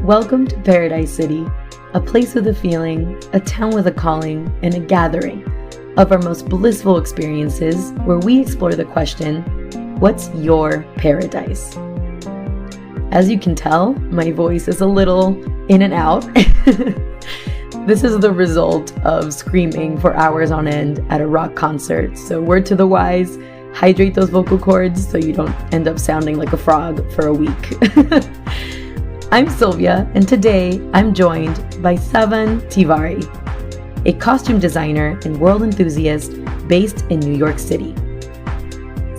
Welcome to Paradise City, a place with a feeling, a town with a calling, and a gathering of our most blissful experiences where we explore the question, what's your paradise? As you can tell, my voice is a little in and out. This is the result of screaming for hours on end at a rock concert. So word to the wise, hydrate those vocal cords so you don't end up sounding like a frog for a week. I'm Sylvia, and today I'm joined by Saawan Tiwari, a costume designer and world enthusiast based in New York City.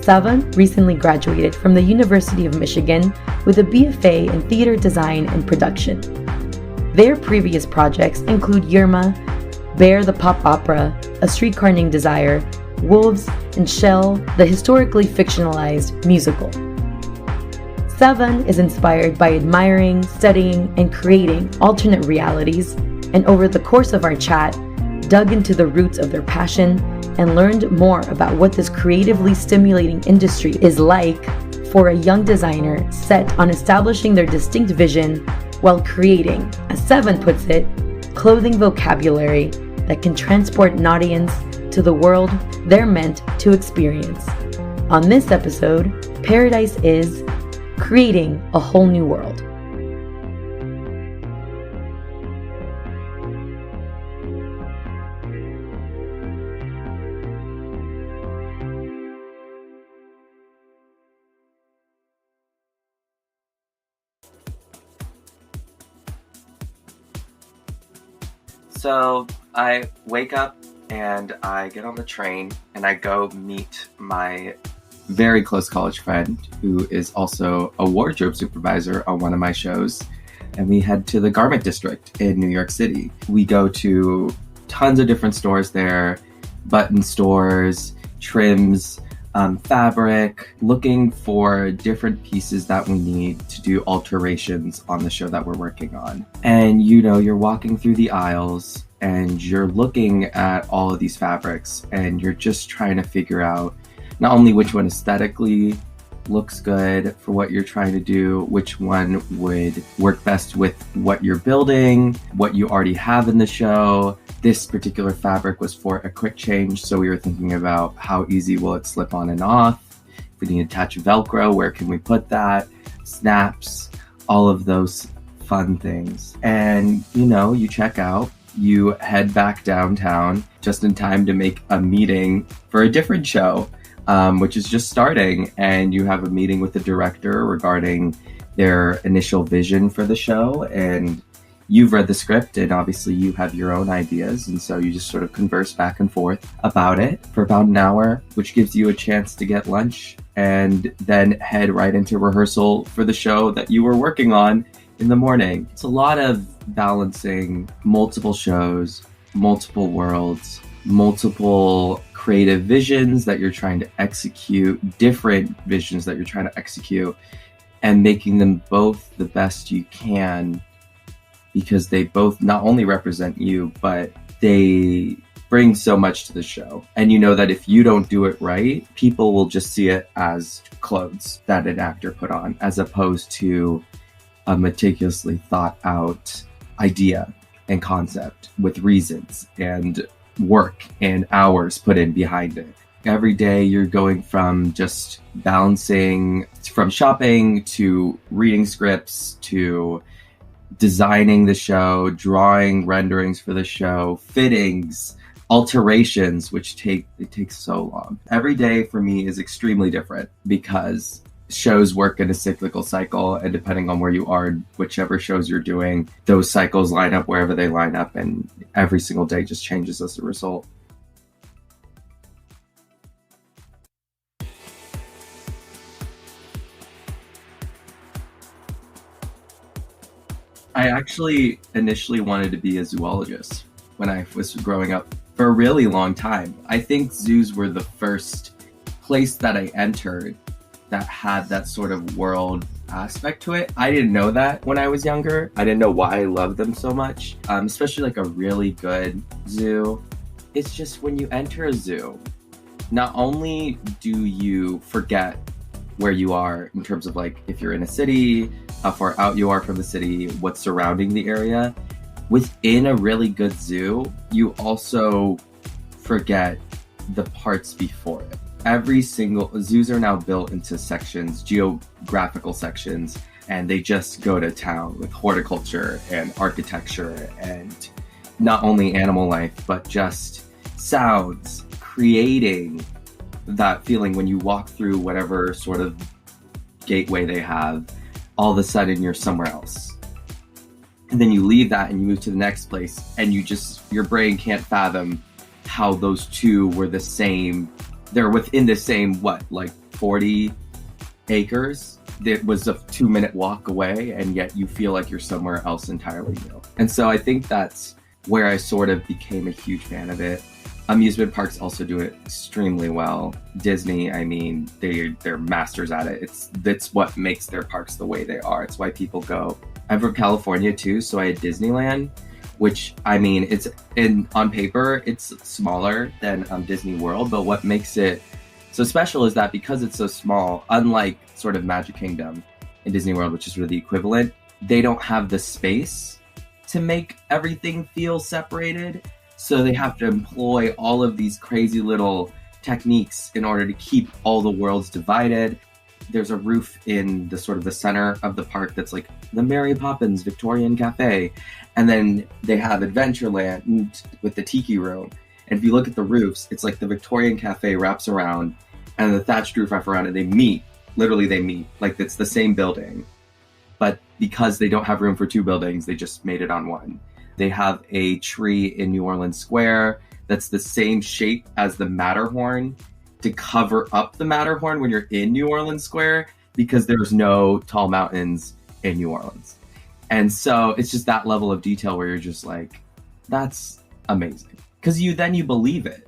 Saawan recently graduated from the University of Michigan with a BFA in theater design and production. Their previous projects include Yerma, Bear the Pop Opera, A Streetcar Named Desire, Wolves, and Shell, the historically fictionalized musical. Saawan is inspired by admiring, studying, and creating alternate realities, and over the course of our chat, dug into the roots of their passion and learned more about what this creatively stimulating industry is like for a young designer set on establishing their distinct vision while creating, as Saawan puts it, clothing vocabulary that can transport an audience to the world they're meant to experience. On this episode, Paradise is creating a whole new world. So I wake up and I get on the train and I go meet my very close college friend who is also a wardrobe supervisor on one of my shows, and we head to the garment district in New York City. We go to tons of different stores there, button stores, trims, fabric, looking for different pieces that we need to do alterations on the show that we're working on. And you're walking through the aisles and you're looking at all of these fabrics and you're just trying to figure out not only which one aesthetically looks good for what you're trying to do, which one would work best with what you're building, what you already have in the show. This particular fabric was for a quick change, so we were thinking about how easy will it slip on and off. If we need to attach Velcro, where can we put that? Snaps, all of those fun things. And you check out, you head back downtown just in time to make a meeting for a different show, which is just starting, and you have a meeting with the director regarding their initial vision for the show, and you've read the script and obviously you have your own ideas, and so you just sort of converse back and forth about it for about an hour, which gives you a chance to get lunch and then head right into rehearsal for the show that you were working on in the morning. It's a lot of balancing multiple shows, multiple worlds, multiple creative visions that you're trying to execute, different visions that you're trying to execute, and making them both the best you can, because they both not only represent you, but they bring so much to the show. And you know that if you don't do it right, people will just see it as clothes that an actor put on, as opposed to a meticulously thought out idea and concept with reasons and work and hours put in behind it. Every day you're going from just balancing from shopping to reading scripts to designing the show, drawing renderings for the show, fittings, alterations, which takes so long. Every day for me is extremely different because shows work in a cyclical cycle, and depending on where you are, whichever shows you're doing, those cycles line up wherever they line up, and every single day just changes as a result. I actually initially wanted to be a zoologist when I was growing up for a really long time. I think zoos were the first place that I entered that had that sort of world aspect to it. I didn't know that when I was younger. I didn't know why I loved them so much, especially like a really good zoo. It's just when you enter a zoo, not only do you forget where you are in terms of like if you're in a city how far out you are from the city, what's surrounding the area. Within a really good zoo, you also forget the parts before it. Every single zoos are now built into sections, geographical sections, and they just go to town with horticulture and architecture and not only animal life, but just sounds, creating that feeling when you walk through whatever sort of gateway they have, all of a sudden you're somewhere else. And then you leave that and you move to the next place, and your brain can't fathom how those two were the same. They're within the same, 40 acres? It was a 2-minute walk away, and yet you feel like you're somewhere else entirely new. And so I think that's where I sort of became a huge fan of it. Amusement parks also do it extremely well. Disney, I mean, they're masters at it. That's what makes their parks the way they are. It's why people go. I'm from California too, so I had Disneyland, which, I mean, on paper, it's smaller than Disney World, but what makes it so special is that because it's so small, unlike sort of Magic Kingdom in Disney World, which is really the equivalent, they don't have the space to make everything feel separated. So they have to employ all of these crazy little techniques in order to keep all the worlds divided. There's a roof in the sort of the center of the park that's like the Mary Poppins Victorian Cafe. And then they have Adventureland with the Tiki Room. And if you look at the roofs, it's like the Victorian Cafe wraps around and the thatched roof wraps around, and they meet. Literally, they meet. Like, it's the same building. But because they don't have room for two buildings, they just made it on one. They have a tree in New Orleans Square that's the same shape as the Matterhorn to cover up the Matterhorn when you're in New Orleans Square, because there's no tall mountains in New Orleans. And so it's just that level of detail where you're just like, that's amazing. Because you believe it.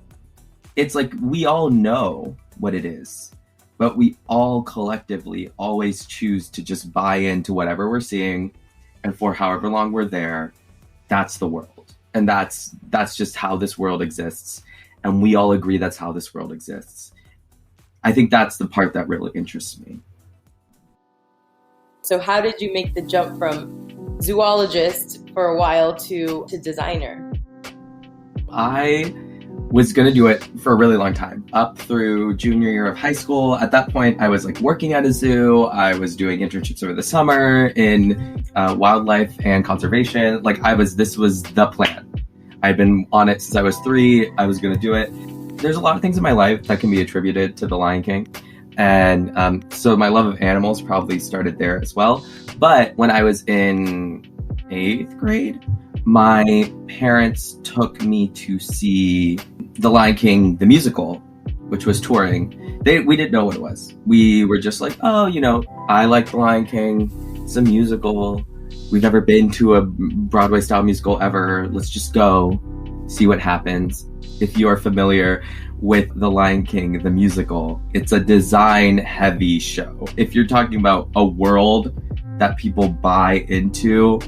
It's like we all know what it is, but we all collectively always choose to just buy into whatever we're seeing, and for however long we're there, that's the world. And that's just how this world exists. And we all agree that's how this world exists. I think that's the part that really interests me. So how did you make the jump from zoologist for a while to designer? I was going to do it for a really long time, up through junior year of high school. At that point, I was working at a zoo. I was doing internships over the summer in wildlife and conservation. This was the plan. I've been on it since I was 3. I was going to do it. There's a lot of things in my life that can be attributed to The Lion King. And so my love of animals probably started there as well. But when I was in 8th grade, my parents took me to see The Lion King, the musical, which was touring. We didn't know what it was. We were just like, oh, I like The Lion King. It's a musical. We've never been to a Broadway style musical ever. Let's just go see what happens. If you are familiar with The Lion King, the musical, it's a design heavy show. If you're talking about a world that people buy into,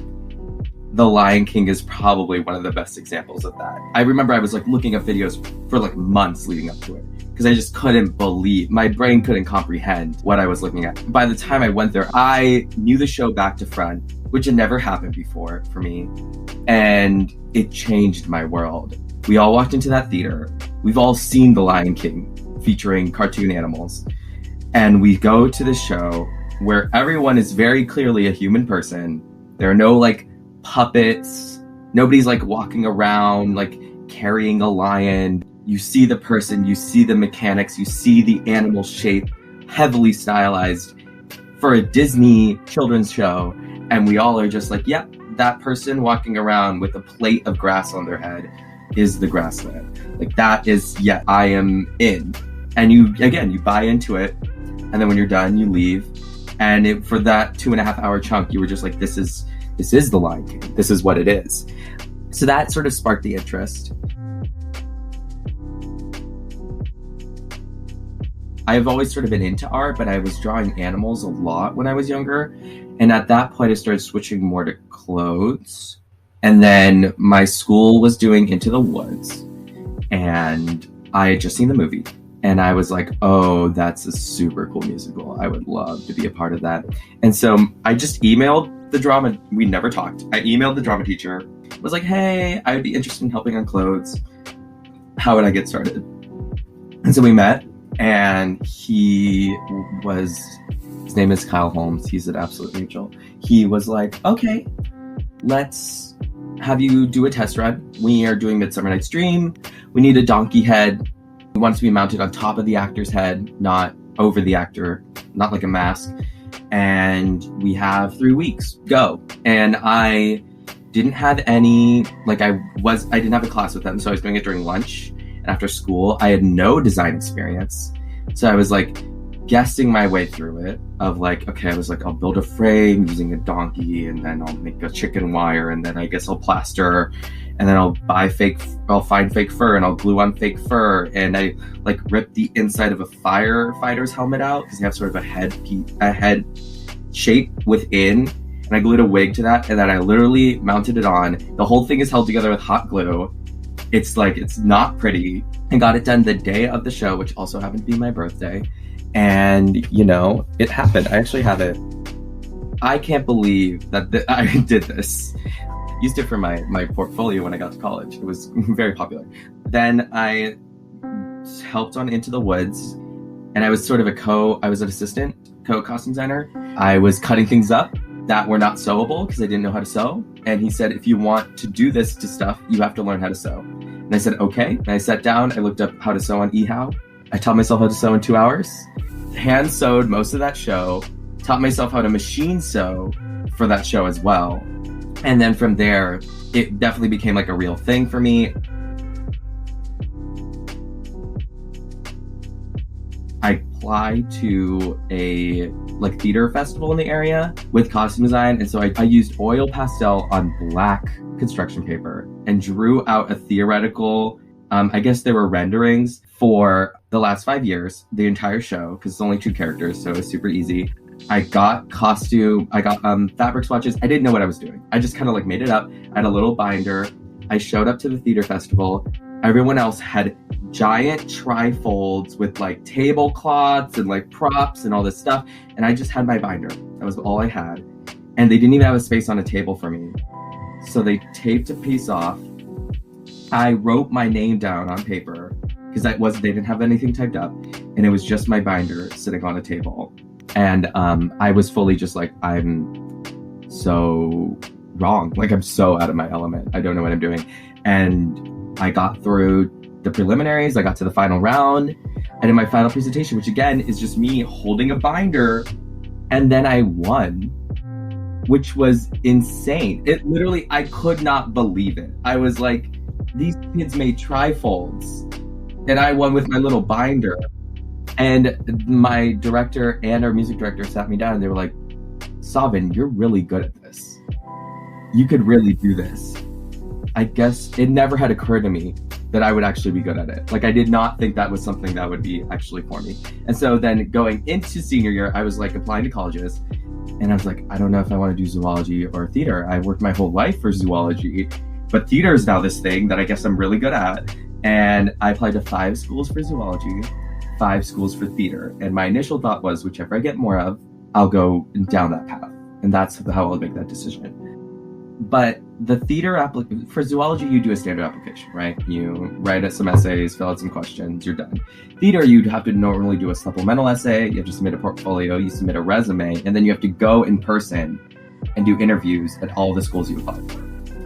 The Lion King is probably one of the best examples of that. I remember I was looking up videos for months leading up to it, because I just couldn't believe, my brain couldn't comprehend what I was looking at. By the time I went there, I knew the show back to front, which had never happened before for me. And it changed my world. We all walked into that theater. We've all seen The Lion King featuring cartoon animals. And we go to the show where everyone is very clearly a human person. There are no puppets. Nobody's walking around carrying a lion. You see the person, you see the mechanics, you see the animal shape, heavily stylized for a Disney children's show. And we all are just yep, that person walking around with a plate of grass on their head is the grassland. That is, I am in. And you buy into it. And then when you're done, you leave. And for that 2.5 hour chunk, you were just this is The Lion King. This is what it is. So that sort of sparked the interest. I've always sort of been into art, but I was drawing animals a lot when I was younger. And at that point, I started switching more to clothes. And then my school was doing Into the Woods. And I had just seen the movie. And I was like, oh, that's a super cool musical. I would love to be a part of that. And so I just emailed the drama. We never talked. I emailed the drama teacher. Was like, hey, I would be interested in helping on clothes. How would I get started? And so we met, and his name is Kyle Holmes. He's an absolute angel. He was like, okay, let's have you do a test run. We are doing Midsummer Night's Dream. We need a donkey head. We want it to be mounted on top of the actor's head, not over the actor, not like a mask. And we have 3 weeks. Go. And I didn't have any, I didn't have a class with them, so I was doing it during lunch and after school. I had no design experience. So I was guessing my way through it of okay, I was I'll build a frame using a donkey, and then I'll make a chicken wire, and then I guess I'll plaster, and then I'll find fake fur, and I'll glue on fake fur, and I ripped the inside of a firefighter's helmet out because they have sort of a head shape within, and I glued a wig to that, and then I literally mounted it on. The whole thing is held together with hot glue. It's it's not pretty, and got it done the day of the show, which also happened to be my birthday. And, it happened. I actually have it. I can't believe that I did this. Used it for my portfolio when I got to college. It was very popular. Then I helped on Into the Woods, and I was sort of I was an assistant costume designer. I was cutting things up that were not sewable because I didn't know how to sew. And he said, if you want to do this to stuff, you have to learn how to sew. And I said, okay. And I sat down, I looked up how to sew on eHow. I taught myself how to sew in 2 hours. Hand sewed most of that show. Taught myself how to machine sew for that show as well. And then from there, it definitely became a real thing for me. I applied to a theater festival in the area with costume design. And so I used oil pastel on black construction paper and drew out a theoretical, I guess there were renderings for the last 5 years, the entire show, because it's only 2 characters, so it's super easy. I got fabric swatches. I didn't know what I was doing. I just kind of made it up. I had a little binder. I showed up to the theater festival. Everyone else had giant trifolds with tablecloths and props and all this stuff. And I just had my binder. That was all I had. And they didn't even have a space on a table for me. So they taped a piece off. I wrote my name down on paper because they didn't have anything typed up. And it was just my binder sitting on a table. And I was fully just I'm so wrong. I'm so out of my element. I don't know what I'm doing. And I got through the preliminaries. I got to the final round. And in my final presentation, which again is just me holding a binder, and then I won, which was insane. It literally, I could not believe it. I was these kids made trifolds, and I won with my little binder. And my director and our music director sat me down, and they were like, Saawan, you're really good at this. You could really do this. I guess it never had occurred to me that I would actually be good at it. I did not think that was something that would be actually for me. And so then going into senior year, I was applying to colleges, and I was I don't know if I want to do zoology or theater. I worked my whole life for zoology, but theater is now this thing that I guess I'm really good at. And I applied to 5 schools for zoology, 5 schools for theater. And my initial thought was, whichever I get more of, I'll go down that path. And that's how I'll make that decision. But the theater for zoology, you do a standard application, right? You write some essays, fill out some questions, you're done. Theater, you'd have to normally do a supplemental essay, you have to submit a portfolio, you submit a resume, and then you have to go in person and do interviews at all the schools you applied for.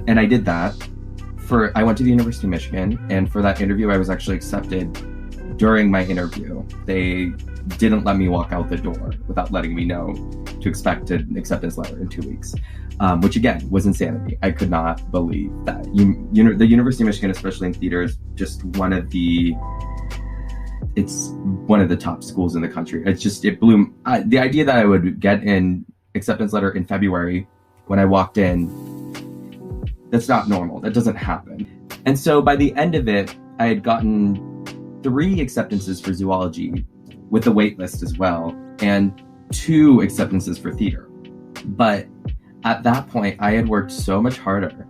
And I did that. I went to the University of Michigan, and for that interview, I was actually accepted during my interview. They didn't let me walk out the door without letting me know to expect an acceptance letter in 2 weeks, which again was insanity. I could not believe that. The University of Michigan, especially in theater, is just one of the top schools in the country. It blew. The idea that I would get an acceptance letter in February when I walked in, that's not normal. That doesn't happen. And so by the end of it, I had gotten 3 acceptances for zoology with the wait list as well, and 2 acceptances for theater. But at that point, I had worked so much harder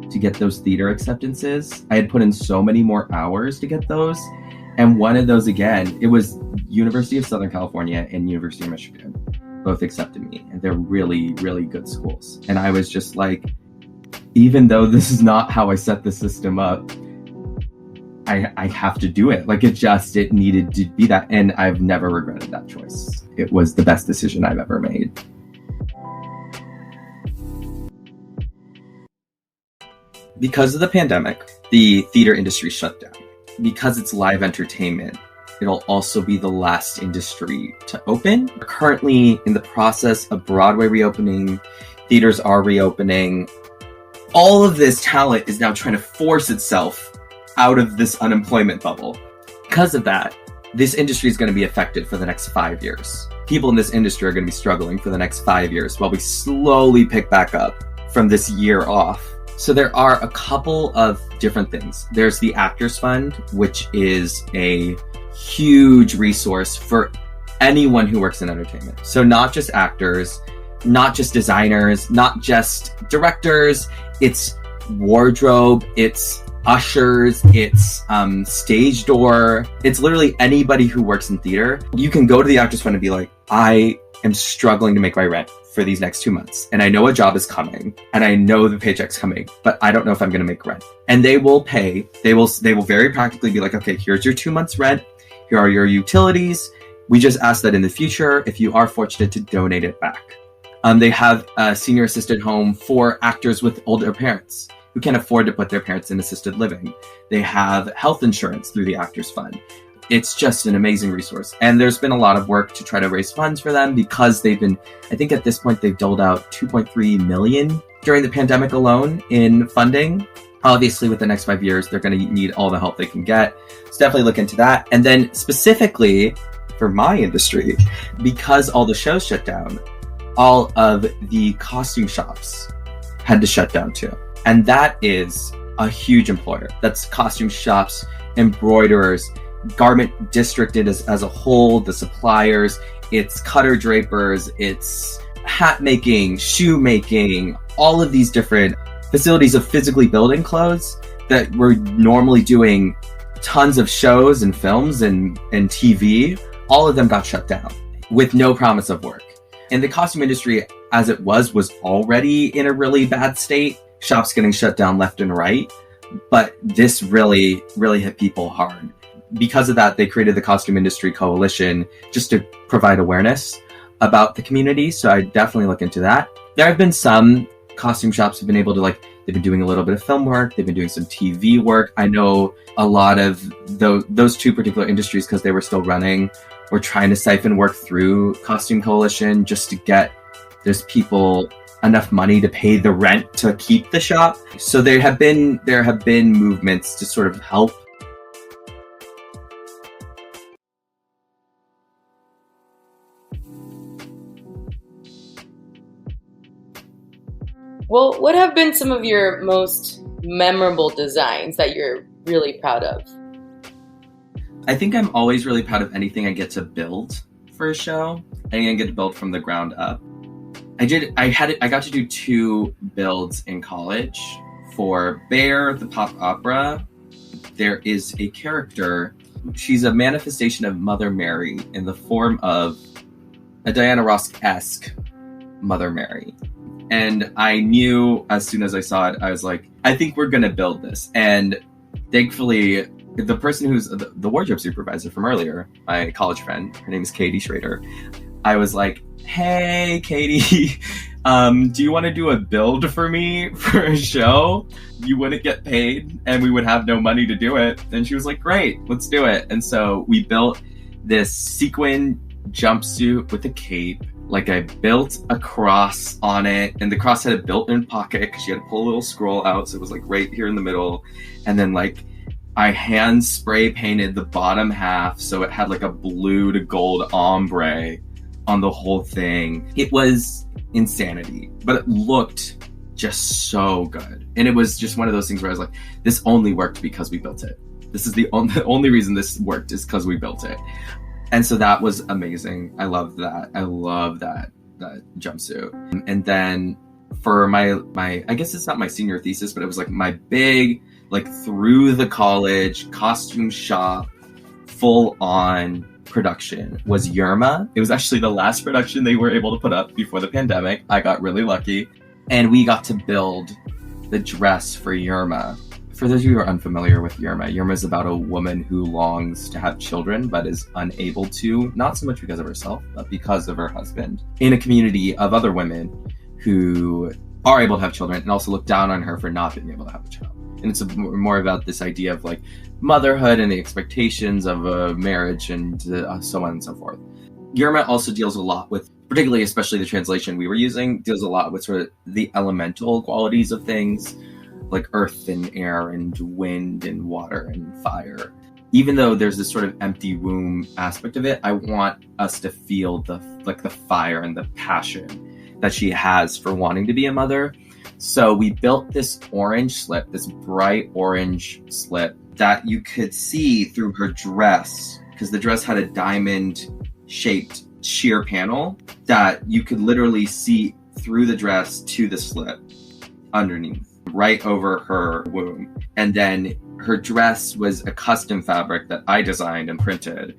to get those theater acceptances. I had put in so many more hours to get those. And one of those, again, it was University of Southern California and University of Michigan both accepted me, and they're really, really good schools. And I was just like, even though this is not how I set the system up, I have to do it. Like, it needed to be that. And I've never regretted that choice. It was the best decision I've ever made. Because of the pandemic, the theater industry shut down. Because it's live entertainment, it'll also be the last industry to open. We're currently in the process of Broadway reopening. Theaters are reopening. All of this talent is now trying to force itself out of this unemployment bubble. Because of that, this industry is going to be affected for the next 5 years. People in this industry are going to be struggling for the next 5 years while we slowly pick back up from this year off. So there are a couple of different things. There's the Actors Fund, which is a huge resource for anyone who works in entertainment. So not just actors, not just designers, not just directors, it's wardrobe, it's ushers, it's stage door, it's literally anybody who works in theater. You can go to the Actors Fund and be like, I am struggling to make my rent for these next 2 months. And I know a job is coming and I know the paycheck's coming, but I don't know if I'm going to make rent. And they will pay, they will very practically be like, okay, here's your 2 months rent. Here are your utilities. We just ask that in the future, if you are fortunate, to donate it back. They have a senior assisted home for actors with older parents who can't afford to put their parents in assisted living. They have health insurance through the Actors Fund. It's just an amazing resource. And there's been a lot of work to try to raise funds for them because they've been, I think at this point, they've doled out $2.3 million during the pandemic alone in funding. Obviously, with the next 5 years, they're going to need all the help they can get. So definitely look into that. And then specifically for my industry, because all the shows shut down, all of the costume shops had to shut down too. And that is a huge employer. That's costume shops, embroiderers, garment district as a whole, the suppliers, it's cutter drapers, it's hat making, shoe making, all of these different facilities of physically building clothes that were normally doing tons of shows and films and TV. All of them got shut down with no promise of work. And the costume industry, as it was already in a really bad state. Shops getting shut down left and right. But this really, really hit people hard. Because of that, they created the Costume Industry Coalition just to provide awareness about the community. So I definitely look into that. There have been some costume shops who've been able to, they've been doing a little bit of film work. They've been doing some TV work. I know a lot of those two particular industries, because they were still running, were trying to siphon work through Costume Coalition just to get those people enough money to pay the rent to keep the shop. So there have been movements to sort of help. Well, what have been some of your most memorable designs that you're really proud of? I think I'm always really proud of anything I get to build for a show. Anything I get to build from the ground up. I got to do 2 builds in college. For Bear, the pop opera, there is a character. She's a manifestation of Mother Mary in the form of a Diana Ross-esque Mother Mary. And I knew as soon as I saw it, I was like, I think we're going to build this. And thankfully, the person who's the wardrobe supervisor from earlier, my college friend, her name is Katie Schrader. I was like, hey, Katie, do you want to do a build for me for a show? You wouldn't get paid and we would have no money to do it. And she was like, great, let's do it. And so we built this sequin jumpsuit with a cape. I built a cross on it, and the cross had a built-in pocket because you had to pull a little scroll out, so it was right here in the middle. And then I hand spray painted the bottom half so it had a blue to gold ombre on the whole thing. It was insanity, but it looked just so good. And it was just one of those things where I was like, this only worked because we built it. This is the only reason this worked is because we built it. And so that was amazing. I loved that. I love that jumpsuit. And then for my I guess it's not my senior thesis, but it was my big, through the college costume shop full-on production was Yerma. It was actually the last production they were able to put up before the pandemic. I got really lucky. And we got to build the dress for Yerma. For those of you who are unfamiliar with Yerma, Yerma is about a woman who longs to have children but is unable to, not so much because of herself, but because of her husband, in a community of other women who are able to have children and also look down on her for not being able to have a child. And it's more about this idea of like motherhood and the expectations of a marriage and so on and so forth. Yerma also deals a lot with, particularly especially the translation we were using, deals a lot with sort of the elemental qualities of things, like earth and air and wind and water and fire. Even though there's this sort of empty womb aspect of it, I want us to feel the fire and the passion that she has for wanting to be a mother. So we built this orange slip, this bright orange slip that you could see through her dress, because the dress had a diamond-shaped sheer panel that you could literally see through the dress to the slip underneath, right over her womb. And then her dress was a custom fabric that I designed and printed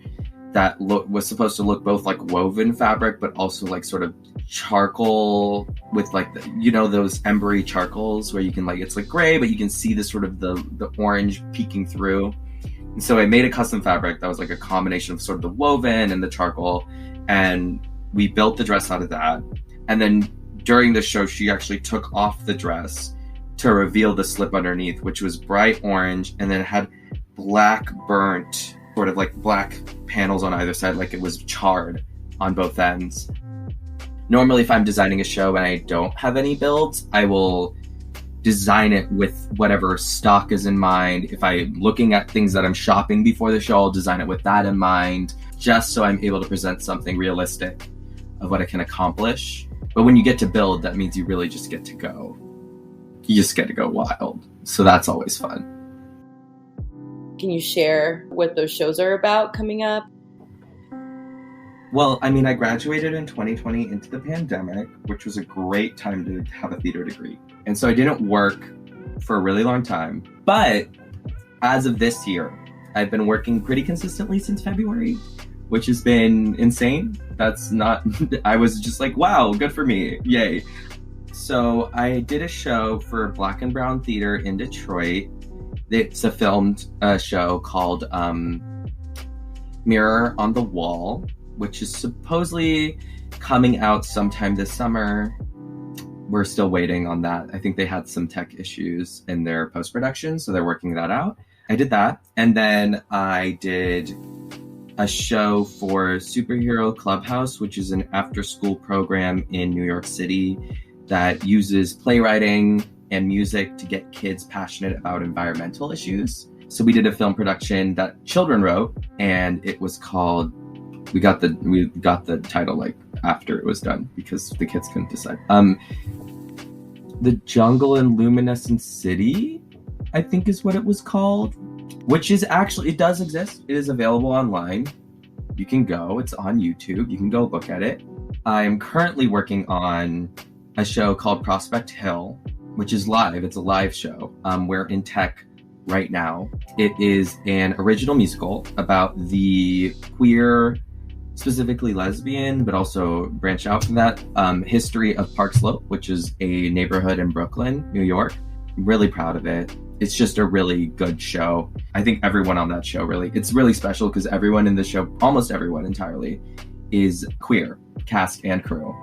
that was supposed to look both like woven fabric, but also like sort of charcoal with like, those embery charcoals where you can it's like gray, but you can see the sort of the orange peeking through. And so I made a custom fabric that was like a combination of sort of the woven and the charcoal. And we built the dress out of that. And then during the show, she actually took off the dress to reveal the slip underneath, which was bright orange. And then it had black burnt, sort of like black panels on either side, like it was charred on both ends. Normally, if I'm designing a show and I don't have any builds, I will design it with whatever stock is in mind. If I'm looking at things that I'm shopping before the show, I'll design it with that in mind, just so I'm able to present something realistic of what I can accomplish. But when you get to build, that means you really just get to go. You just get to go wild. So that's always fun. Can you share what those shows are about coming up? Well, I mean, I graduated in 2020 into the pandemic, which was a great time to have a theater degree. And so I didn't work for a really long time. But as of this year, I've been working pretty consistently since February, which has been insane. I was just like, wow, good for me. Yay. So I did a show for Black and Brown Theater in Detroit. It's a filmed show called Mirror on the Wall, which is supposedly coming out sometime this summer. We're still waiting on that. I think they had some tech issues in their post-production, so they're working that out. I did that. And then I did a show for Superhero Clubhouse, which is an after-school program in New York City that uses playwriting and music to get kids passionate about environmental issues. So we did a film production that children wrote, and it was called, we got the title like after it was done because the kids couldn't decide. The Jungle in Luminescent City, I think is what it was called, which is actually, it does exist. It is available online. You can go, it's on YouTube. You can go look at it. I'm currently working on a show called Prospect Hill, which is live. It's a live show. We're in tech right now. It is an original musical about the queer, specifically lesbian, but also branch out from that, history of Park Slope, which is a neighborhood in Brooklyn, New York. I'm really proud of it. It's just a really good show. I think everyone on that show it's really special because everyone in the show, almost everyone entirely, is queer, cast and crew.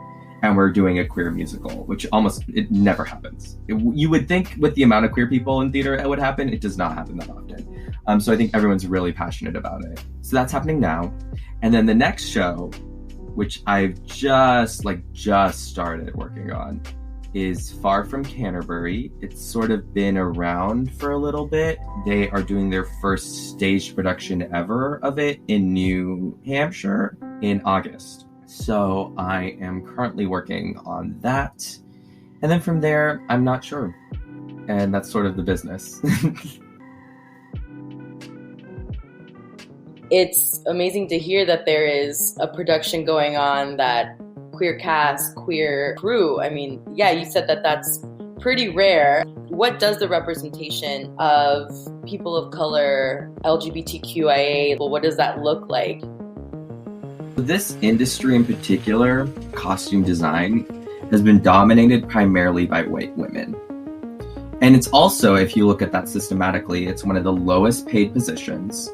And we're doing a queer musical, which it never happens. You would think with the amount of queer people in theater it would happen. It does not happen that often. So I think everyone's really passionate about it. So that's happening now. And then the next show, which I've just started working on, is Far From Canterbury. It's sort of been around for a little bit. They are doing their first staged production ever of it in New Hampshire in August. So I am currently working on that. And then from there, I'm not sure. And that's sort of the business. It's amazing to hear that there is a production going on that queer cast, queer crew. I mean, yeah, you said that that's pretty rare. What does the representation of people of color, LGBTQIA, what does that look like? This industry in particular, costume design, has been dominated primarily by white women. And it's also, if you look at that systematically, it's one of the lowest paid positions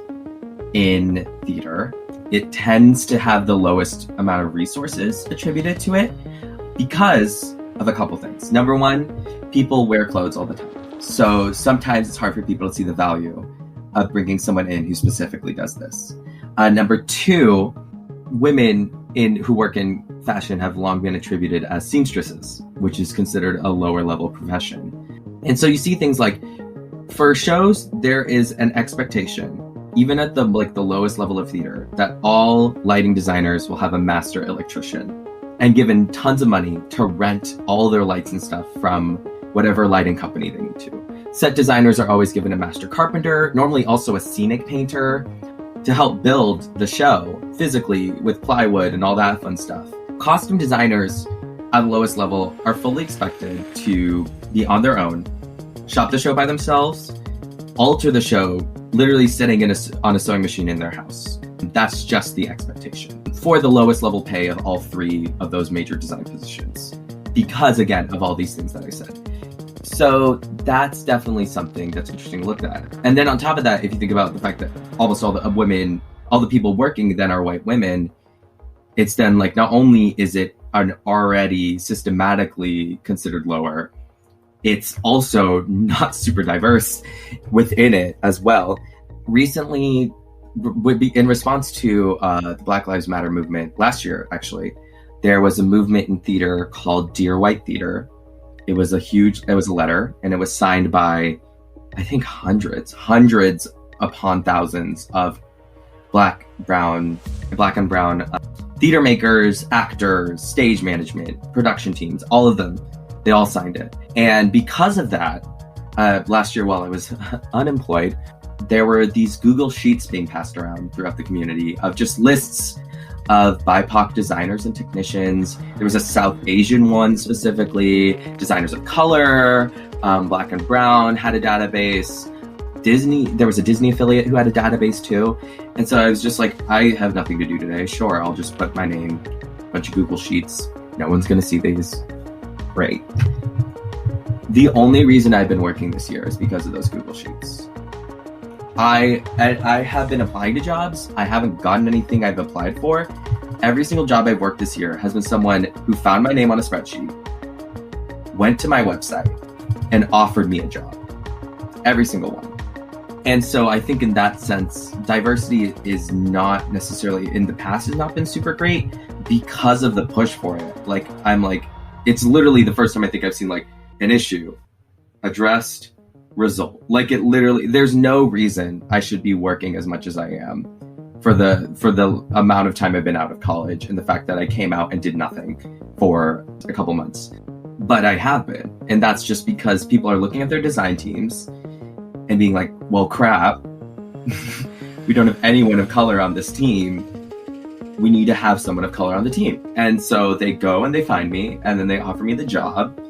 in theater. It tends to have the lowest amount of resources attributed to it because of a couple things. Number one, people wear clothes all the time. So sometimes it's hard for people to see the value of bringing someone in who specifically does this. Number two, women who work in fashion have long been attributed as seamstresses, which is considered a lower level profession. And so you see things like, for shows, there is an expectation, even at the lowest level of theater, that all lighting designers will have a master electrician and given tons of money to rent all their lights and stuff from whatever lighting company they need to. Set designers are always given a master carpenter, normally also a scenic painter, to help build the show physically with plywood and all that fun stuff. Costume designers at the lowest level are fully expected to be on their own, shop the show by themselves, alter the show, literally sitting on a sewing machine in their house. That's just the expectation for the lowest level pay of all three of those major design positions, because again, of all these things that I said. So that's definitely something that's interesting to look at. And then on top of that, if you think about the fact that almost all the women, all the people working then are white women, it's then like, not only is it an already systematically considered lower, it's also not super diverse within it as well. Recently, in response to the Black Lives Matter movement last year, actually, there was a movement in theater called Dear White Theater. It was a letter, and it was signed by, I think, hundreds upon thousands of black and brown theater makers, actors, stage management, production teams, all of them. They all signed it. And because of that, last year while I was unemployed, there were these Google Sheets being passed around throughout the community of just lists of BIPOC designers and technicians. There was a South Asian one specifically, designers of color, black and brown had a database. There was a Disney affiliate who had a database too. And so I was just like, I have nothing to do today. Sure, I'll just put my name, a bunch of Google Sheets. No one's going to see these. Great. The only reason I've been working this year is because of those Google Sheets. I have been applying to jobs. I haven't gotten anything I've applied for. Every single job I've worked this year has been someone who found my name on a spreadsheet, went to my website, and offered me a job. Every single one. And so I think in that sense, diversity is not necessarily, in the past, has not been super great because of the push for it. It's literally the first time I think I've seen an issue addressed, result. There's no reason I should be working as much as I am for the amount of time I've been out of college and the fact that I came out and did nothing for a couple months. But I have been. And that's just because people are looking at their design teams and being like, well, crap, we don't have anyone of color on this team. We need to have someone of color on the team. And so they go and they find me and then they offer me the job.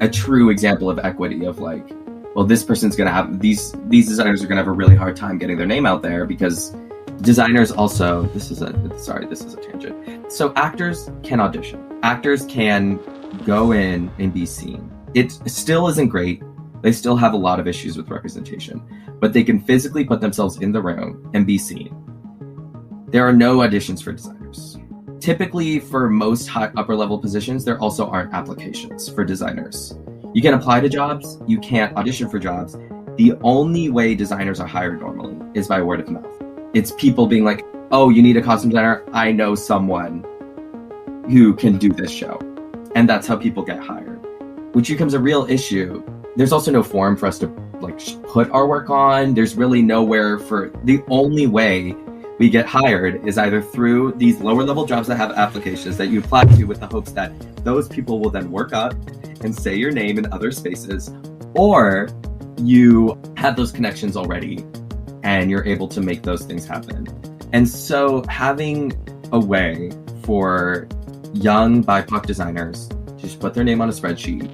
A true example of equity of well, this person's going to have, these designers are going to have a really hard time getting their name out there because designers also, this is a tangent. So actors can audition. Actors can go in and be seen. It still isn't great. They still have a lot of issues with representation, but they can physically put themselves in the room and be seen. There are no auditions for designers. Typically, for most high upper level positions, there also aren't applications for designers. You can apply to jobs, you can't audition for jobs. The only way designers are hired normally is by word of mouth. It's people being like, oh, you need a costume designer? I know someone who can do this show. And that's how people get hired, which becomes a real issue. There's also no forum for us to put our work on. There's really nowhere the only way we get hired is either through these lower level jobs that have applications that you apply to with the hopes that those people will then work up and say your name in other spaces, or you have those connections already and you're able to make those things happen. And so having a way for young BIPOC designers to just put their name on a spreadsheet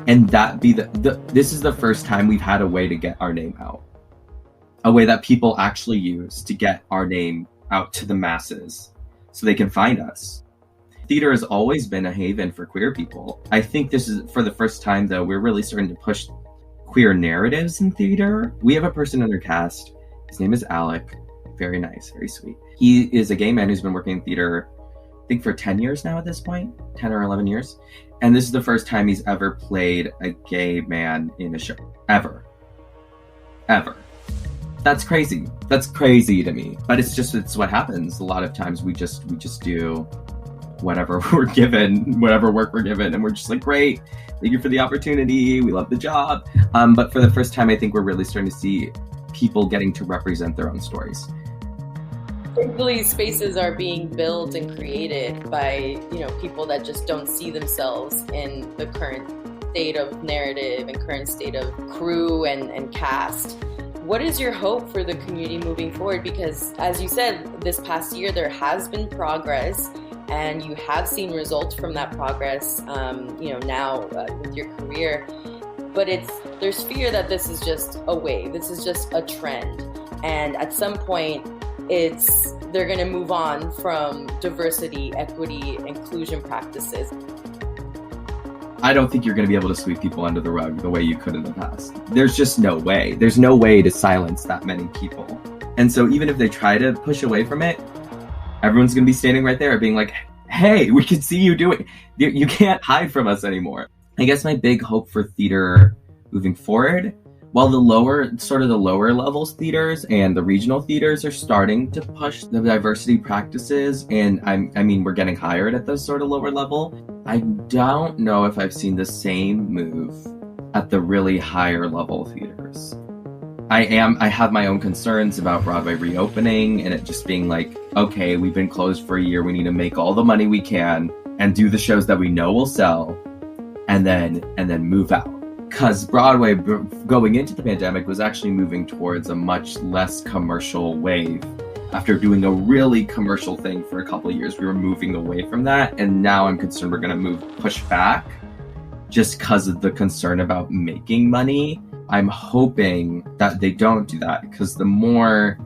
and that be this is the first time we've had a way to get our name out, a way that people actually use to get our name out to the masses so they can find us. Theater has always been a haven for queer people. I think this is for the first time, though, we're really starting to push queer narratives in theater. We have a person in our cast. His name is Alec. Very nice, very sweet. He is a gay man who's been working in theater, I think, for 10 years now at this point, 10 or 11 years. And this is the first time he's ever played a gay man in a show. Ever. That's crazy. That's crazy to me. But it's what happens. A lot of times we just do whatever we're given, whatever work we're given, and we're just like, great, thank you for the opportunity, we love the job. But for the first time, I think we're really starting to see people getting to represent their own stories. Thankfully, spaces are being built and created by, people that just don't see themselves in the current state of narrative and current state of crew and cast. What is your hope for the community moving forward? Because as you said, this past year, there has been progress and you have seen results from that progress, now with your career. But there's fear that this is just a wave. This is just a trend. And at some point, they're going to move on from diversity, equity, inclusion practices. I don't think you're going to be able to sweep people under the rug the way you could in the past. There's just no way. There's no way to silence that many people. And so even if they try to push away from it, everyone's going to be standing right there being like, hey, we can see you doing it. You can't hide from us anymore. I guess my big hope for theater moving forward, while the lower levels theaters and the regional theaters are starting to push the diversity practices, and we're getting hired at the sort of lower level, I don't know if I've seen the same move at the really higher level theaters. I have my own concerns about Broadway reopening and it just being like, okay, we've been closed for a year, we need to make all the money we can and do the shows that we know will sell and then move out. Because Broadway, going into the pandemic, was actually moving towards a much less commercial wave. After doing a really commercial thing for a couple of years, we were moving away from that. And now I'm concerned we're going to push back just because of the concern about making money. I'm hoping that they don't do that, because the more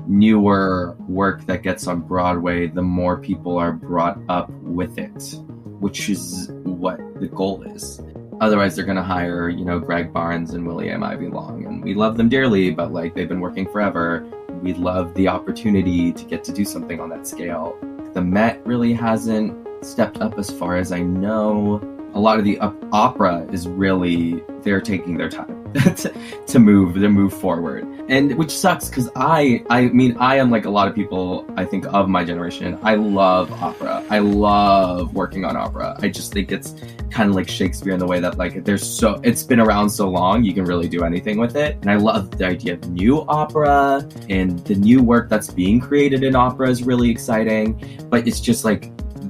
newer work that gets on Broadway, the more people are brought up with it, which is what the goal is. Otherwise, they're going to hire, Greg Barnes and William Ivy Long, and we love them dearly, but they've been working forever. We love the opportunity to get to do something on that scale. The Met really hasn't stepped up as far as I know. A lot of the opera is really, they're taking their time to move forward, and which sucks, because I am like a lot of people, I think, of my generation. I love opera. I love working on opera. I just think it's kind of like Shakespeare in the way that it's been around so long, you can really do anything with it. And I love the idea of new opera, and the new work that's being created in opera is really exciting. But it's just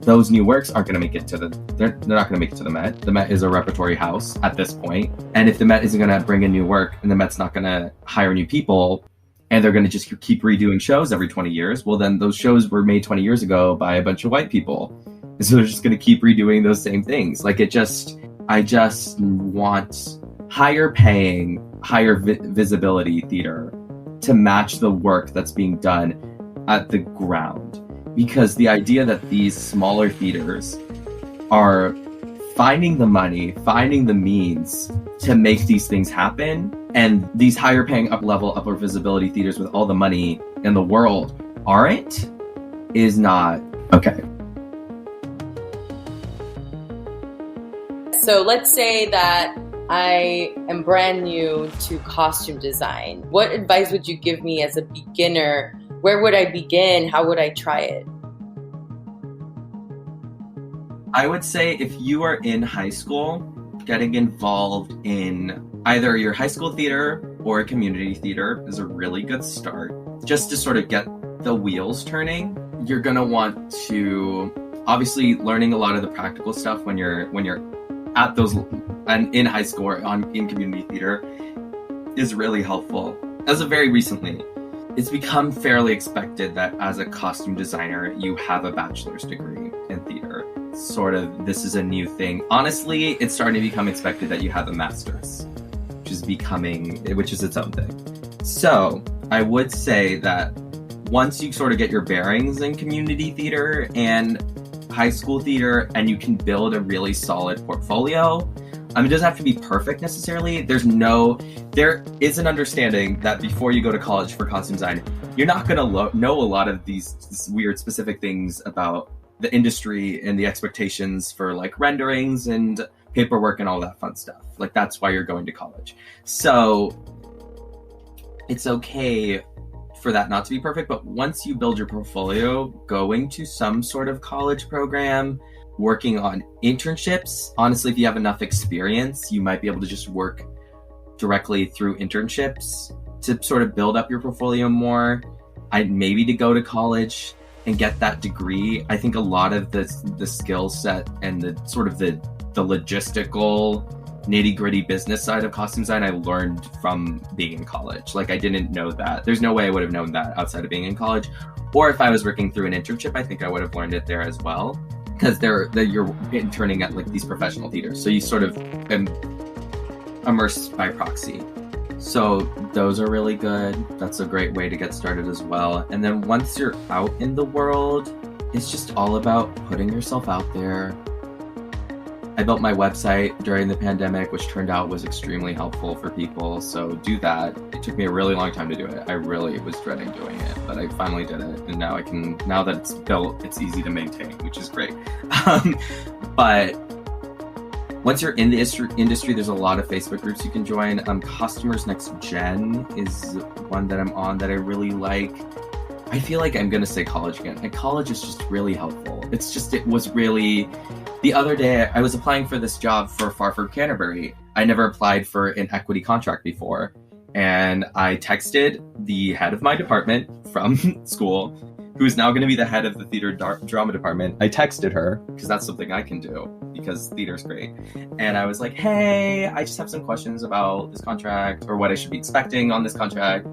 those new works aren't going to make it to they're not going to make it to the Met. The Met is a repertory house at this point. And if the Met isn't going to bring in new work, and the Met's not going to hire new people, and they're going to just keep redoing shows every 20 years, well, then those shows were made 20 years ago by a bunch of white people. And so they're just going to keep redoing those same things. I just want higher paying, higher visibility theater to match the work that's being done at the ground. Because the idea that these smaller theaters are finding the money, finding the means to make these things happen, and these higher paying upper visibility theaters with all the money in the world aren't, is not okay. So let's say that I am brand new to costume design. What advice would you give me as a beginner? Where would I begin? How would I try it? I would say if you are in high school, getting involved in either your high school theater or a community theater is a really good start. Just to sort of get the wheels turning. You're going to want to, obviously, learning a lot of the practical stuff when you're at those, and in high school or in community theater is really helpful. As of very recently, it's become fairly expected that as a costume designer, you have a bachelor's degree in theater. sort of, this is a new thing. Honestly, it's starting to become expected that you have a master's, which is its own thing. So I would say that once you sort of get your bearings in community theater and high school theater, and you can build a really solid portfolio, it doesn't have to be perfect necessarily. There is an understanding that before you go to college for costume design, you're not going to know a lot of these weird specific things about the industry and the expectations for like renderings and paperwork and all that fun stuff. Like, that's why you're going to college. So it's okay for that not to be perfect, but once you build your portfolio, going to some sort of college program, working on internships, honestly, if you have enough experience, you might be able to just work directly through internships to sort of build up your portfolio more. Maybe to go to college and get that degree. I think a lot of the skill set and the sort of the logistical nitty-gritty business side of costume design I learned from being in college. Like, I didn't know that. There's no way I would have known that outside of being in college. Or if I was working through an internship, I think I would have learned it there as well. Because you're interning at like these professional theaters. So you sort of immersed by proxy. So those are really good. That's a great way to get started as well. And then once you're out in the world, it's just all about putting yourself out there. I built my website during the pandemic, which turned out was extremely helpful for people. So do that. It took me a really long time to do it. I really was dreading doing it, but I finally did it. And now that it's built, it's easy to maintain, which is great. But once you're in the industry, there's a lot of Facebook groups you can join. Customers Next Gen is one that I'm on that I really like. I feel like I'm going to say college again. And college is just really helpful. It was really... The other day, I was applying for this job for Far From Canterbury. I never applied for an equity contract before. And I texted the head of my department from school, who's now going to be the head of the theater drama department. I texted her, because that's something I can do, because theater's great. And I was like, hey, I just have some questions about this contract, or what I should be expecting on this contract.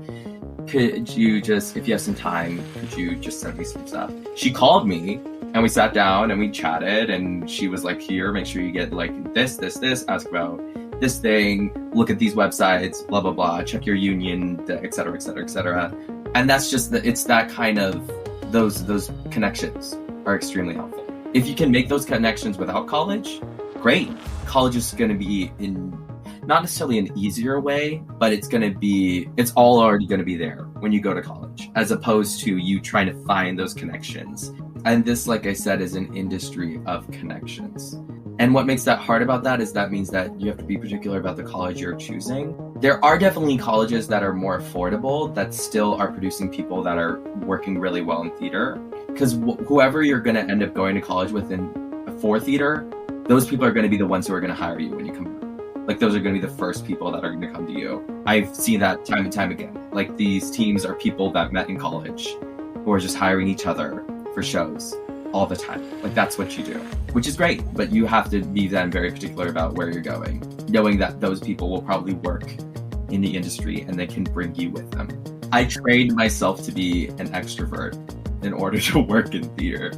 Could you just, if you have some time, could you just send me some stuff? She called me, and we sat down and we chatted, and she was like, here, make sure you get like this, ask about this thing, look at these websites, blah, blah, blah, check your union, et cetera, et cetera, et cetera. And that's just, it's that kind of, those connections are extremely helpful. If you can make those connections without college, great. College is going to be not necessarily an easier way, but it's all already going to be there when you go to college, as opposed to you trying to find those connections. And this, like I said, is an industry of connections. And what makes that hard about that is that means that you have to be particular about the college you're choosing. There are definitely colleges that are more affordable that still are producing people that are working really well in theater. Because whoever you're going to end up going to college with for theater, those people are going to be the ones who are going to hire you when you come. Like, those are going to be the first people that are going to come to you. I've seen that time and time again. Like, these teams are people that met in college who are just hiring each other for shows all the time. Like, that's what you do, which is great, but you have to be then very particular about where you're going, knowing that those people will probably work in the industry and they can bring you with them. I trained myself to be an extrovert in order to work in theater.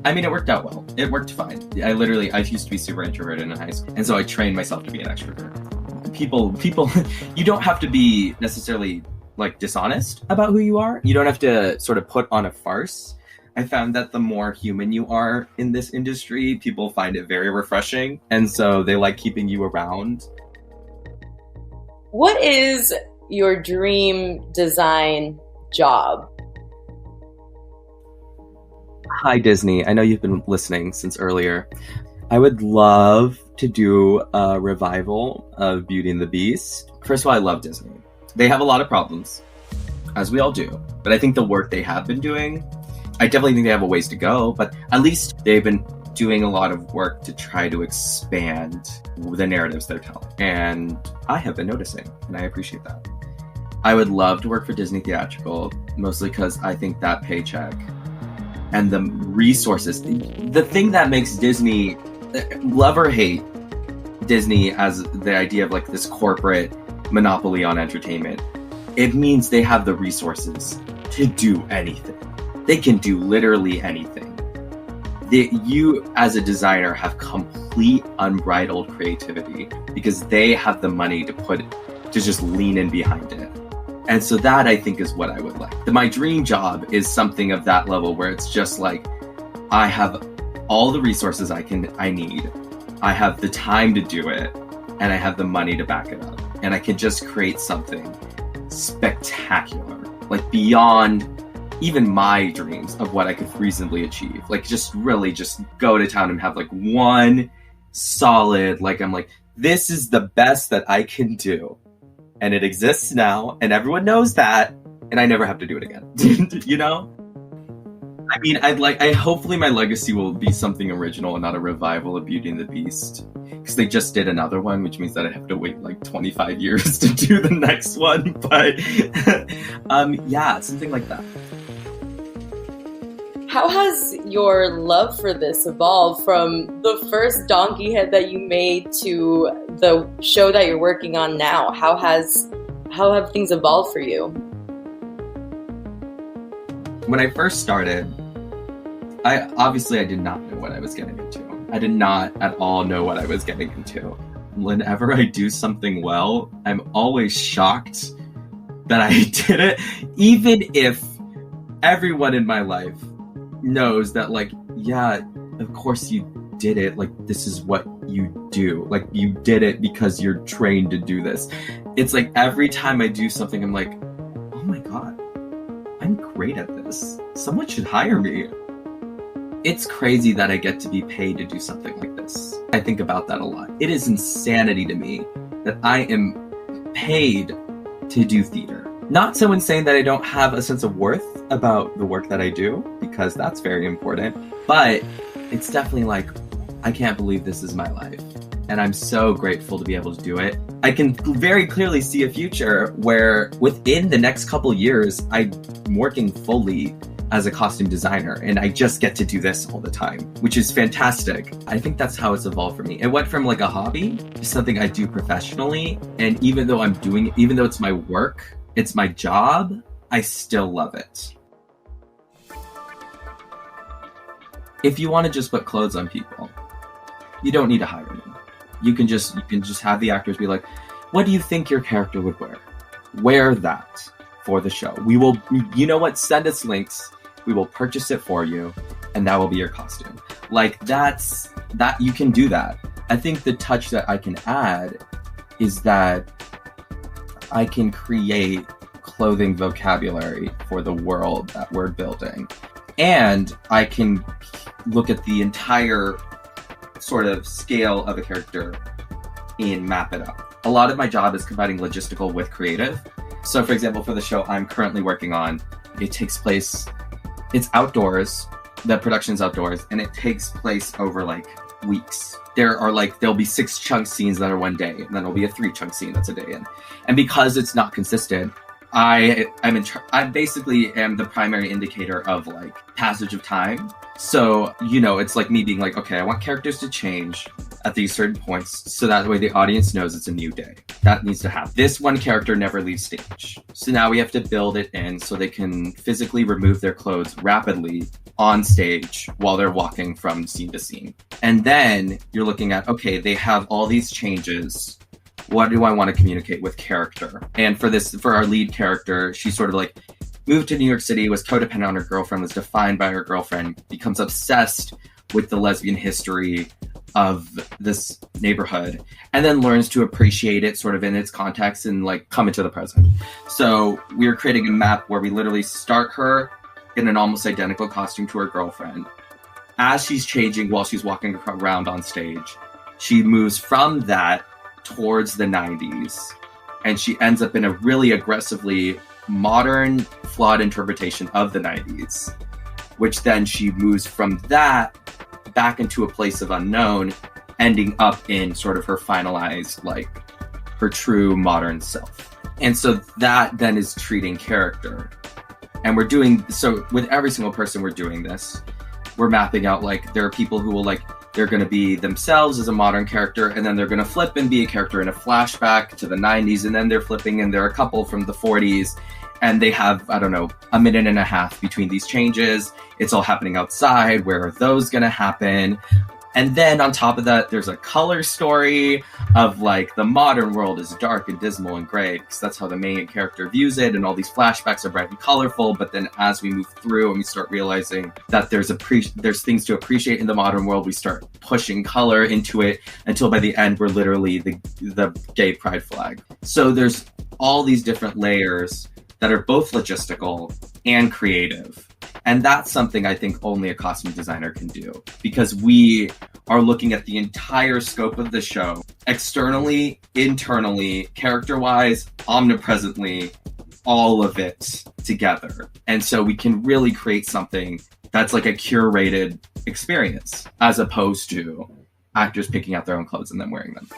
I mean, it worked out well. It worked fine. I used to be super introverted in high school, and so I trained myself to be an extrovert. People, you don't have to be necessarily like dishonest about who you are. You don't have to sort of put on a farce. I found that the more human you are in this industry, people find it very refreshing, and so they like keeping you around. What is your dream design job? Hi, Disney. I know you've been listening since earlier. I would love to do a revival of Beauty and the Beast. First of all, I love Disney. They have a lot of problems, as we all do, but I think the work they have been doing, I definitely think they have a ways to go, but at least they've been doing a lot of work to try to expand the narratives they're telling. And I have been noticing, and I appreciate that. I would love to work for Disney Theatrical, mostly because I think that paycheck and the resources, the thing that makes Disney, love or hate Disney as the idea of like this corporate monopoly on entertainment, it means they have the resources to do anything. They can do literally anything. You as a designer have complete unbridled creativity because they have the money to just lean in behind it. And so that, I think, is what I would like. My dream job is something of that level where it's just like, I have all the resources I need. I have the time to do it, and I have the money to back it up. And I can just create something spectacular, like beyond even my dreams of what I could reasonably achieve. Like just really just go to town and have like one solid, like I'm like, this is the best that I can do. And it exists now, and everyone knows that, and I never have to do it again. You know? I mean, hopefully my legacy will be something original and not a revival of Beauty and the Beast. Because they just did another one, which means that I have to wait like 25 years to do the next one. But yeah, something like that. How has your love for this evolved from the first donkey head that you made to the show that you're working on now? How have things evolved for you? When I first started, I did not know what I was getting into. I did not at all know what I was getting into. Whenever I do something well, I'm always shocked that I did it, even if everyone in my life knows that, like, yeah, of course you did it. Like, this is what you do. Like, you did it because you're trained to do this. It's like every time I do something, I'm like, oh my God, I'm great at this. Someone should hire me. It's crazy that I get to be paid to do something like this. I think about that a lot. It is insanity to me that I am paid to do theater. Not so insane that I don't have a sense of worth about the work that I do, because that's very important. But it's definitely like, I can't believe this is my life. And I'm so grateful to be able to do it. I can very clearly see a future where within the next couple years, I'm working fully as a costume designer, and I just get to do this all the time, which is fantastic. I think that's how it's evolved for me. It went from like a hobby to something I do professionally. And even though it's my work, it's my job, I still love it. If you want to just put clothes on people, you don't need to hire me. You can just have the actors be like, what do you think your character would wear? Wear that for the show. We will, you know what? Send us links. We will purchase it for you, and that will be your costume. Like that, you can do that. I think the touch that I can add is that I can create clothing vocabulary for the world that we're building. And I can look at the entire sort of scale of a character and map it up. A lot of my job is combining logistical with creative. So for example, for the show I'm currently working on, it's outdoors, the production's outdoors, and it takes place over like weeks. There'll be 6 chunk scenes that are one day, and then there'll be a 3 chunk scene that's a day in. And because it's not consistent, I basically am the primary indicator of like passage of time. So, it's like me being like, okay, I want characters to change at these certain points so that way the audience knows it's a new day. That needs to happen. This one character never leaves stage. So now we have to build it in so they can physically remove their clothes rapidly on stage while they're walking from scene to scene. And then you're looking at, okay, they have all these changes. What do I want to communicate with character? And for our lead character, she's sort of like moved to New York City, was codependent on her girlfriend, was defined by her girlfriend, becomes obsessed with the lesbian history of this neighborhood, and then learns to appreciate it sort of in its context and like come into the present. So we're creating a map where we literally start her in an almost identical costume to her girlfriend. As she's changing while she's walking around on stage, she moves from that towards the 90s, and she ends up in a really aggressively modern, flawed interpretation of the 90s, which then she moves from that back into a place of unknown, ending up in sort of her finalized, like, her true modern self. And so that then is treating character. And so with every single person we're doing this, we're mapping out, like, there are people who will, like, they're going to be themselves as a modern character, and then they're going to flip and be a character in a flashback to the 90s, and then they're flipping and they're a couple from the 40s. And they have, I don't know, a minute and a half between these changes. It's all happening outside. Where are those going to happen? And then on top of that, there's a color story of like the modern world is dark and dismal and gray, because that's how the main character views it. And all these flashbacks are bright and colorful. But then as we move through and we start realizing that there's things to appreciate in the modern world, we start pushing color into it until by the end, we're literally the gay pride flag. So there's all these different layers that are both logistical and creative. And that's something I think only a costume designer can do, because we are looking at the entire scope of the show, externally, internally, character-wise, omnipresently, all of it together. And so we can really create something that's like a curated experience, as opposed to actors picking out their own clothes and then wearing them.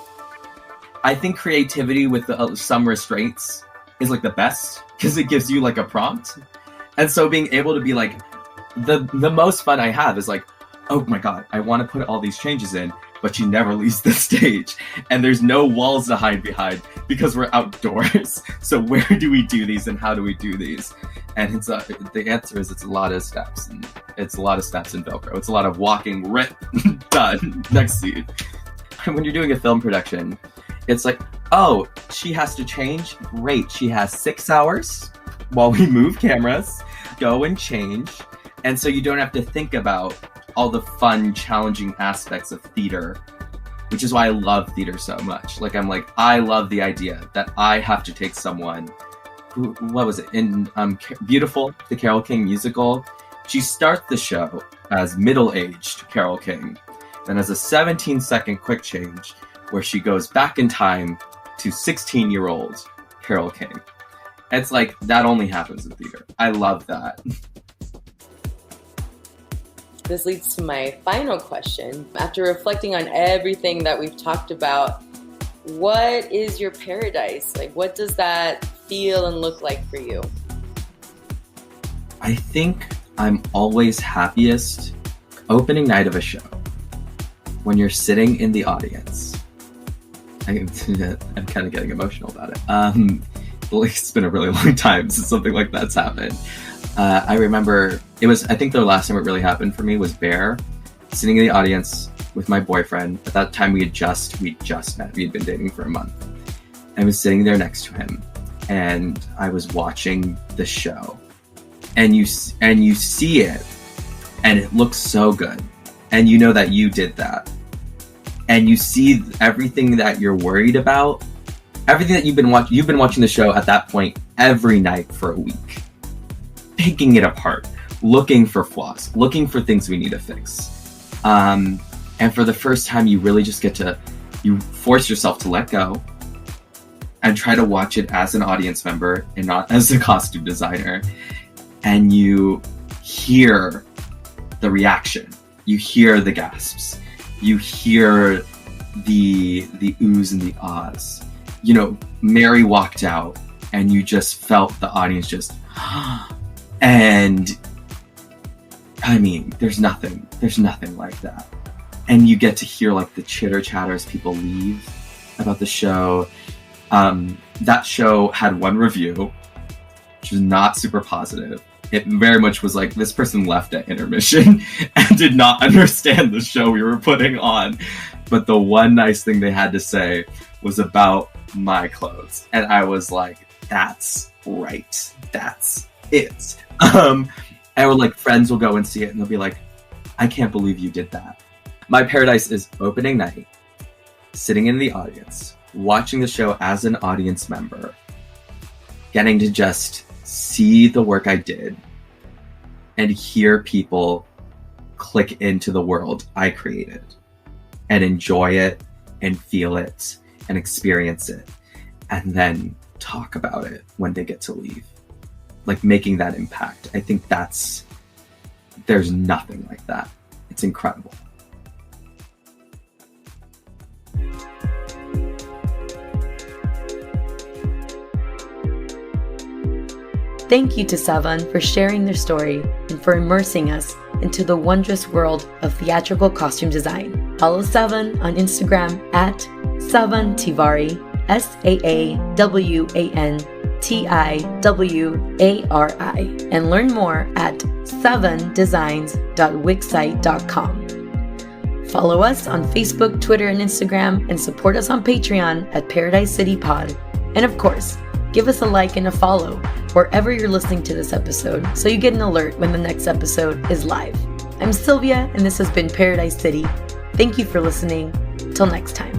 I think creativity with some restraints is like the best, because it gives you like a prompt. And so being able to be like, the most fun I have is like, oh my God, I want to put all these changes in, but she never leaves the stage. And there's no walls to hide behind because we're outdoors. So where do we do these and how do we do these? And the answer is it's a lot of steps. And it's a lot of steps in Velcro. It's a lot of walking, rip, done, next scene. When you're doing a film production, it's like, oh, she has to change? Great. She has 6 hours while we move cameras, go and change. And so you don't have to think about all the fun, challenging aspects of theater, which is why I love theater so much. Like, I love the idea that I have to take someone who, what was it, in Beautiful, the Carole King musical? She starts the show as middle-aged Carole King, then has a 17-second quick change where she goes back in time to 16-year-old Carole King. It's like, that only happens in theater. I love that. This leads to my final question. After reflecting on everything that we've talked about, what is your paradise? Like, what does that feel and look like for you? I think I'm always happiest opening night of a show when you're sitting in the audience. I'm kind of getting emotional about it. It's been a really long time since something like that's happened. I remember I think the last time it really happened for me was Bear, sitting in the audience with my boyfriend. At that time we just met. We had been dating for a month. I was sitting there next to him and I was watching the show, and you see it and it looks so good. And you know that you did that. And you see everything that you're worried about, everything that you've been watching the show at that point every night for a week, picking it apart, looking for flaws, looking for things we need to fix. And for the first time, you really just you force yourself to let go and try to watch it as an audience member and not as a costume designer. And you hear the reaction, you hear the gasps, you hear the oohs and the ahs. You know, Mary walked out and you just felt the audience just, and I mean, there's nothing like that. And you get to hear like the chitter chatter as people leave about the show. That show had one review, which was not super positive. It very much was like, this person left at intermission and did not understand the show we were putting on. But the one nice thing they had to say was about my clothes. And I was like, that's right. That's it. And we're like, friends will go and see it and they'll be like, I can't believe you did that. My paradise is opening night, sitting in the audience, watching the show as an audience member, getting to just see the work I did and hear people click into the world I created and enjoy it and feel it and experience it and then talk about it when they get to leave. Like, making that impact. I think there's nothing like that. It's incredible. Thank you to Saawan for sharing their story and for immersing us into the wondrous world of theatrical costume design. Follow Saawan on Instagram at Saawan Tiwari, Saawan and learn more at savandesigns.wixsite.com. Follow us on Facebook, Twitter, and Instagram, and support us on Patreon at Paradise City Pod. And of course, give us a like and a follow wherever you're listening to this episode so you get an alert when the next episode is live. I'm Sylvia, and this has been Paradise City. Thank you for listening. Till next time.